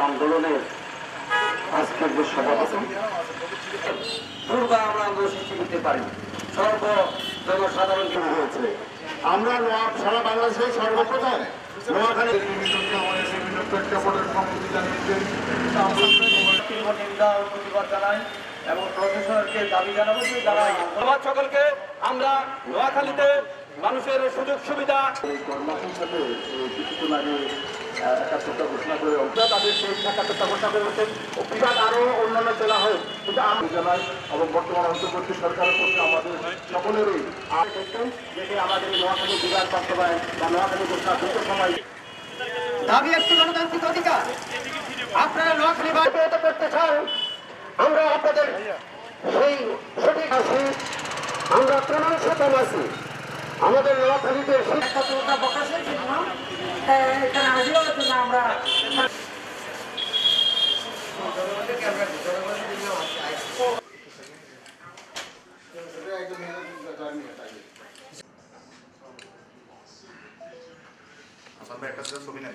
আন্দোলনের আজকের যে সভাপতি আমরা আন্দোলন সৃষ্টি করতে পারি সর্ব জনসাধারণ হয়েছে। আমরা নোয়াব সারা বাংলাদেশে সর্বপ্রথম নোয়াখালী বিভিন্ন প্রেক্ষাপটের সম্মতি জানিয়েছেন নিন্দা ও প্রতিবাদ জানাই এবং প্রশাসনকে দাবি জানাবো যে যারা সমাজ সকলকে আমরা নোয়াখালীতে মানুষের সুযোগ সুবিধা কিছুক্ষণ আগে একাত্তরটা ঘোষণা করে তাদের সেই একাত্তরটা ঘোষণা করেছেন ও বিভাগ আরো অন্যান্য জেলা হয় কিন্তু আমি জানাই এবং বর্তমান অন্তর্বর্তী সরকারের প্রতি আমাদের সকলেরই আর দেখতেন যেটি আমাদের নোয়াখালী বিভাগ বাস্তবায়ন বা নোয়াখালী ঘোষণা দ্রুত সময় দাবি একটি গণতান্ত্রিক অধিকার আপনারা নোয়াখালী বাস্তবায়িত করতে চান। আমরা আপনাদের সেই সঠিক আছি, আমরা প্রমাণ সতম আছি। আমাদের নোয়াখালীতে শিক্ষা প্রকাশের জন্য এখানে হাজির হওয়ার জন্য আমরা একটা ছবি নেই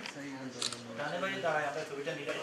ছবিটা নিয়ে